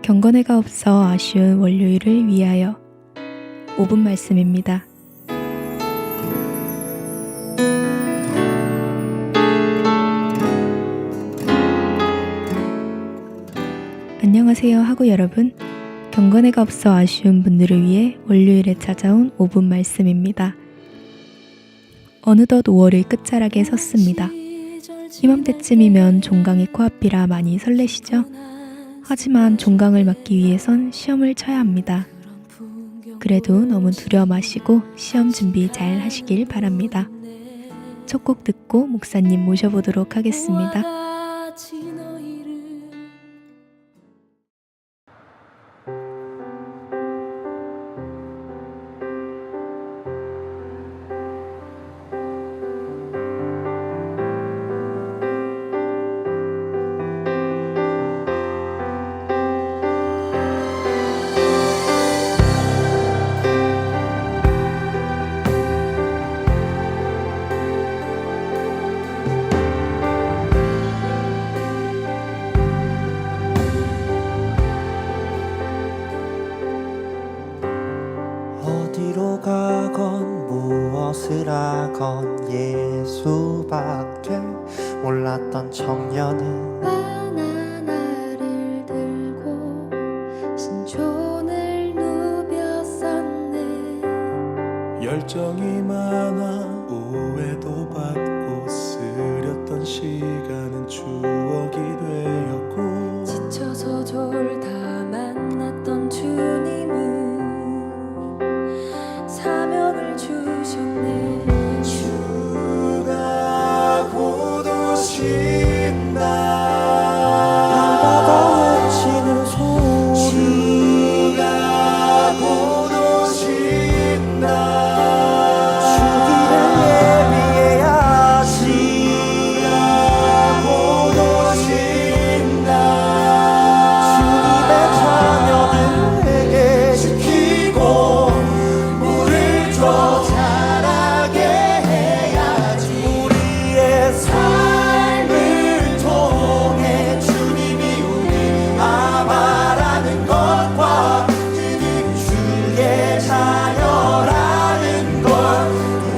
경건회가 없어 아쉬운 월요일을 위하여 5분 말씀입니다. 안녕하세요 하고 여러분, 경건회가 없어 아쉬운 분들을 위해 월요일에 찾아온 5분 말씀입니다. 어느덧 5월의 끝자락에 섰습니다. 이맘때쯤이면 종강이 코앞이라 많이 설레시죠? 하지만 종강을 맞기 위해선 시험을 쳐야 합니다. 그래도 너무 두려워 마시고 시험 준비 잘 하시길 바랍니다. 첫 곡 듣고 목사님 모셔보도록 하겠습니다. 어디로 가건 무엇을 하건 예수밖에 몰랐던 청년은 바나나를 들고 신촌을 누볐었네. 열정이 많아 오해도 받고 쓰렸던 시간은 추억이 되었고 지쳐서 졸다 만났던 주님은 사명을 주셨네. 주가 곧 오신다. 밤마다 외치는 소리 주가 곧 오신다. 주기를 예비해야지. 주가 곧 오신다. 주님의 자녀들에게 지키고 물을 줘 자라게 해야지. 우리의 삶을 통해 주님이 우리 아바라는 것과 그는 주의 자녀라는 걸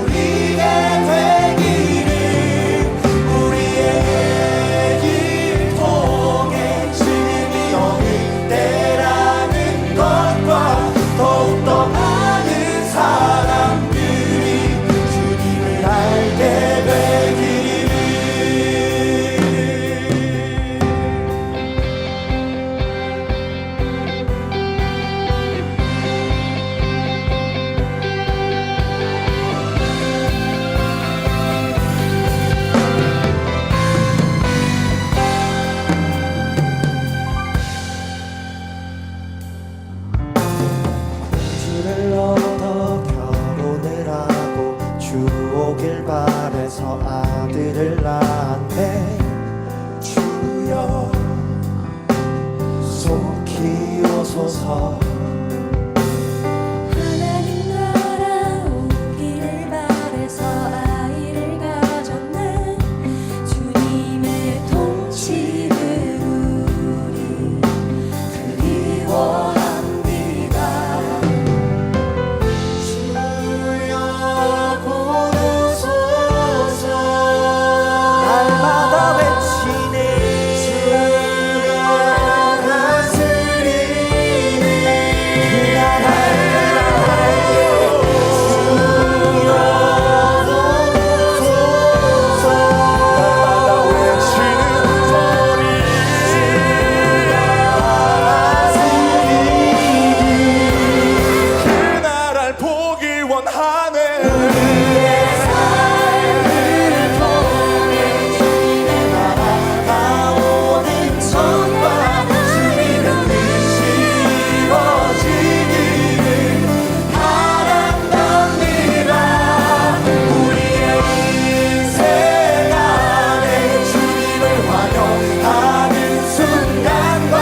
우리의 되기를 우리의 길 통해 지금이 어느 때라는 것과 더욱더 많은 사람들이 주님을 알게 되기를. 주를 얻어 결혼을 하고 주 오길 바래서 아들을 낳았네. 주여 속히 오소서. 하나님 나라 오기를 바래서 아이를 가졌네. 주님의 통치를 우리 그리워합니다. 주여 곧 오소서. 날마다 외치네. 주가 다스리는 그 나라를 날마다 외치는 소리. 그 나라를 보길 원하네. 나오는 전과 주님의 뜻이 이루어지기를 바란답니다. 우리의 인생 안에 주님을 환영하는 순간과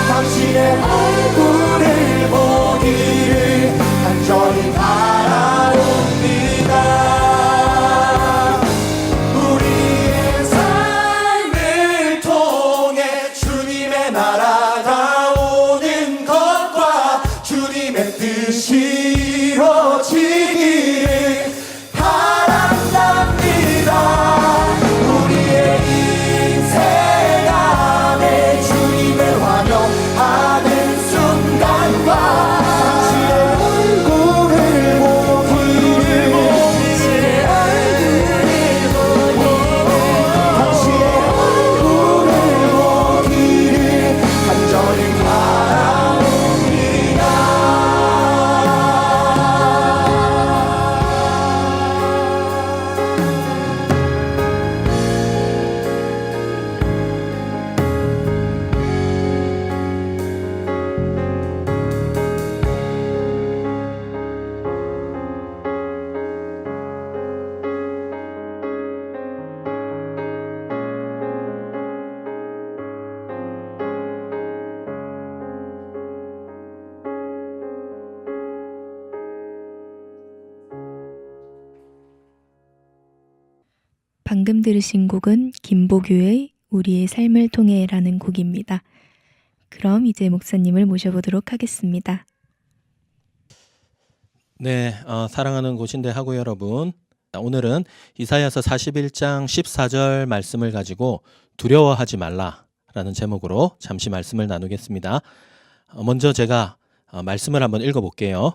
당신의 얼굴을 보기를 간절히 바라옵니다. 이루어지기를 바란답니다. 우리의 인생 안에 주님을 환영하는 순간과 당신의 얼굴을 보기를 당신의 얼굴을 보기를 간절히 바라옵니다. 방금 들으신 곡은 김보규의 우리의 삶을 통해라는 곡입니다. 그럼 이제 목사님을 모셔보도록 하겠습니다. 네, 사랑하는 고신대 학우 여러분, 오늘은 이사야서 41장 14절 말씀을 가지고 두려워하지 말라라는 제목으로 잠시 말씀을 나누겠습니다. 먼저 제가 말씀을 한번 읽어볼게요.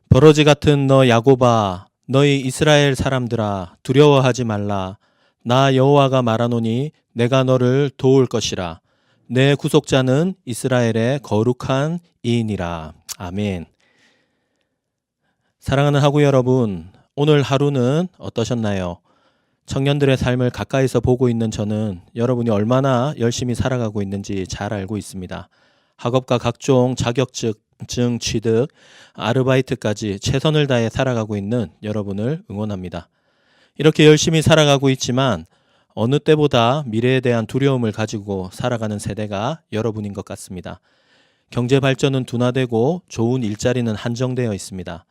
버러지 같은 너 야곱아, 너희 이스라엘 사람들아, 두려워하지 말라. 나 여호와가 말하노니 내가 너를 도울 것이라. 내 구속자는 이스라엘의 거룩한 이인이라. 아멘. 사랑하는 학우 여러분, 오늘 하루는 어떠셨나요? 청년들의 삶을 가까이서 보고 있는 저는 여러분이 얼마나 열심히 살아가고 있는지 잘 알고 있습니다. 학업과 각종 자격증 취득, 아르바이트까지 최선을 다해 살아가고 있는 여러분을 응원합니다. 이렇게 열심히 살아가고 있지만 어느 때보다 미래에 대한 두려움을 가지고 살아가는 세대가 여러분인 것 같습니다. 경제 발전은 둔화되고 좋은 일자리는 한정되어 있습니다.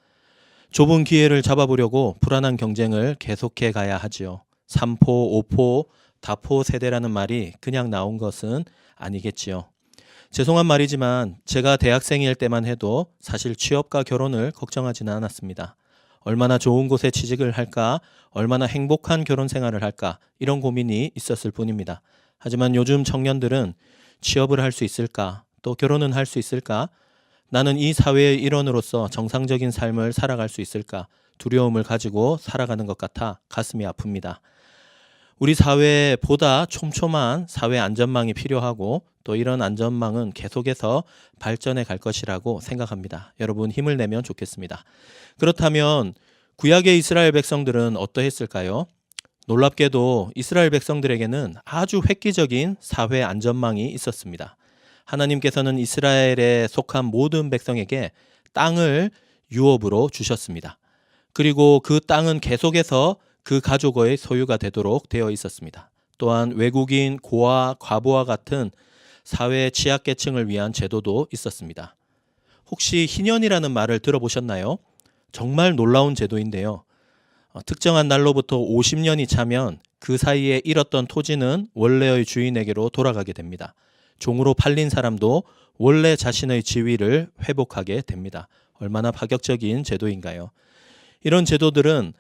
좁은 기회를 잡아보려고 불안한 경쟁을 계속해 가야 하지요. 3포, 5포, 다포 세대라는 말이 그냥 나온 것은 아니겠지요. 죄송한 말이지만 제가 대학생일 때만 해도 사실 취업과 결혼을 걱정하지는 않았습니다. 얼마나 좋은 곳에 취직을 할까, 얼마나 행복한 결혼 생활을 할까, 이런 고민이 있었을 뿐입니다. 하지만 요즘 청년들은 취업을 할 수 있을까, 또 결혼은 할 수 있을까, 나는 이 사회의 일원으로서 정상적인 삶을 살아갈 수 있을까, 두려움을 가지고 살아가는 것 같아 가슴이 아픕니다. 우리 사회에 보다 촘촘한 사회 안전망이 필요하고 또 이런 안전망은 계속해서 발전해 갈 것이라고 생각합니다. 여러분 힘을 내면 좋겠습니다. 그렇다면 구약의 이스라엘 백성들은 어떠했을까요? 놀랍게도 이스라엘 백성들에게는 아주 획기적인 사회 안전망이 있었습니다. 하나님께서는 이스라엘에 속한 모든 백성에게 땅을 유업으로 주셨습니다. 그리고 그 땅은 계속해서 그 가족의 소유가 되도록 되어 있었습니다. 또한 외국인, 고아, 과부와 같은 사회 취약계층을 위한 제도도 있었습니다. 혹시 희년이라는 말을 들어보셨나요? 정말 놀라운 제도인데요. 특정한 날로부터 50년이 차면 그 사이에 잃었던 토지는 원래의 주인에게로 돌아가게 됩니다. 종으로 팔린 사람도 원래 자신의 지위를 회복하게 됩니다. 얼마나 파격적인 제도인가요? 이런 제도들은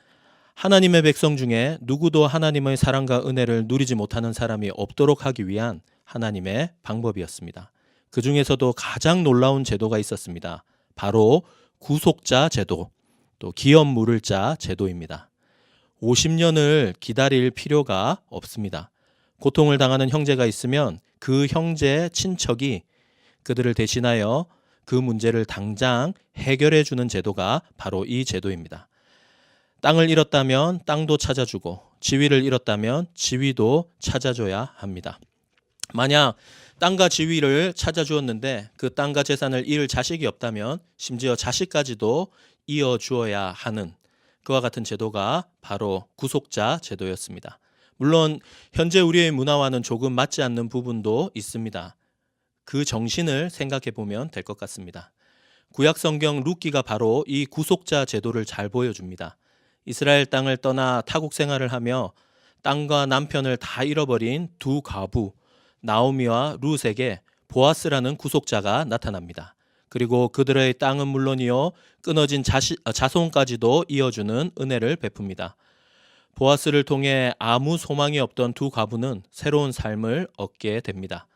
하나님의 백성 중에 누구도 하나님의 사랑과 은혜를 누리지 못하는 사람이 없도록 하기 위한 하나님의 방법이었습니다. 그 중에서도 가장 놀라운 제도가 있었습니다. 바로 구속자 제도, 또 기업 물을 자 제도입니다. 50년을 기다릴 필요가 없습니다. 고통을 당하는 형제가 있으면 그 형제 친척이 그들을 대신하여 그 문제를 당장 해결해 주는 제도가 바로 이 제도입니다. 땅을 잃었다면 땅도 찾아주고 지위를 잃었다면 지위도 찾아줘야 합니다. 만약 땅과 지위를 찾아주었는데 그 땅과 재산을 잃을 자식이 없다면 심지어 자식까지도 이어주어야 하는 그와 같은 제도가 바로 구속자 제도였습니다. 물론 현재 우리의 문화와는 조금 맞지 않는 부분도 있습니다. 그 정신을 생각해 보면 될 것 같습니다. 구약 성경 룻기가 바로 이 구속자 제도를 잘 보여줍니다. 이스라엘 땅을 떠나 타국 생활을 하며 땅과 남편을 다 잃어버린 두 과부 나오미와 룻에게 보아스라는 구속자가 나타납니다. 그리고 그들의 땅은 물론이요 끊어진 자손까지도 이어주는 은혜를 베풉니다. 보아스를 통해 아무 소망이 없던 두 과부는 새로운 삶을 얻게 됩니다.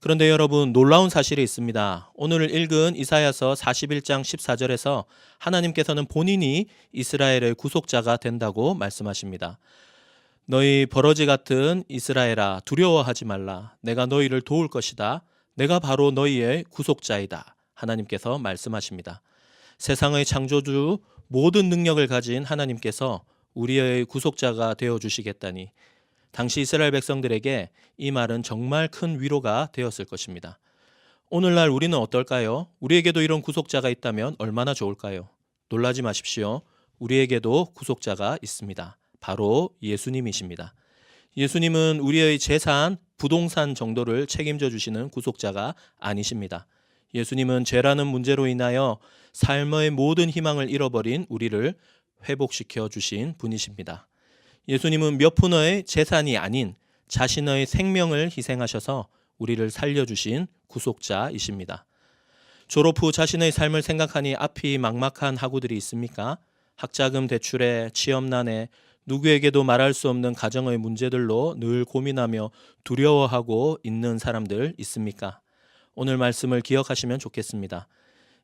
그런데 여러분, 놀라운 사실이 있습니다. 오늘 읽은 이사야서 41장 14절에서 하나님께서는 본인이 이스라엘의 구속자가 된다고 말씀하십니다. 너희 버러지 같은 이스라엘아, 두려워하지 말라. 내가 너희를 도울 것이다. 내가 바로 너희의 구속자이다. 하나님께서 말씀하십니다. 세상의 창조주, 모든 능력을 가진 하나님께서 우리의 구속자가 되어주시겠다니, 당시 이스라엘 백성들에게 이 말은 정말 큰 위로가 되었을 것입니다. 오늘날 우리는 어떨까요? 우리에게도 이런 구속자가 있다면 얼마나 좋을까요? 놀라지 마십시오. 우리에게도 구속자가 있습니다. 바로 예수님이십니다. 예수님은 우리의 재산, 부동산 정도를 책임져 주시는 구속자가 아니십니다. 예수님은 죄라는 문제로 인하여 삶의 모든 희망을 잃어버린 우리를 회복시켜 주신 분이십니다. 예수님은 몇 푼의 재산이 아닌 자신의 생명을 희생하셔서 우리를 살려주신 구속자이십니다. 졸업 후 자신의 삶을 생각하니 앞이 막막한 학우들이 있습니까? 학자금 대출에, 취업난에, 누구에게도 말할 수 없는 가정의 문제들로 늘 고민하며 두려워하고 있는 사람들 있습니까? 오늘 말씀을 기억하시면 좋겠습니다.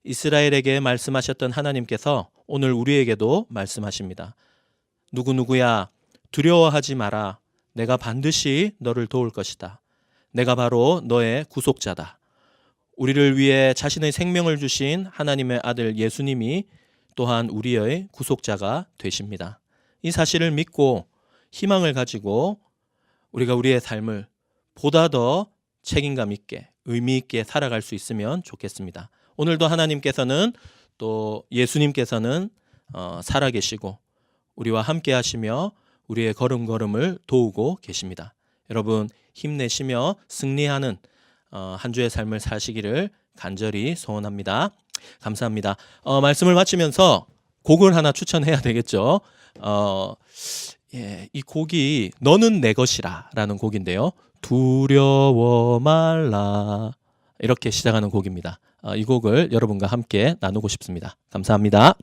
이스라엘에게 말씀하셨던 하나님께서 오늘 우리에게도 말씀하십니다. 누구누구야, 두려워하지 마라. 내가 반드시 너를 도울 것이다. 내가 바로 너의 구속자다. 우리를 위해 자신의 생명을 주신 하나님의 아들 예수님이 또한 우리의 구속자가 되십니다. 이 사실을 믿고 희망을 가지고 우리가 우리의 삶을 보다 더 책임감 있게, 의미 있게 살아갈 수 있으면 좋겠습니다. 오늘도 하나님께서는 또 예수님께서는 살아계시고 우리와 함께 하시며 우리의 걸음걸음을 도우고 계십니다. 여러분, 힘내시며 승리하는 한 주의 삶을 사시기를 간절히 소원합니다. 감사합니다. 말씀을 마치면서 곡을 하나 추천해야 되겠죠. 이 곡이 너는 내 것이라 라는 곡인데요. 두려워 말라, 이렇게 시작하는 곡입니다. 이 곡을 여러분과 함께 나누고 싶습니다. 감사합니다.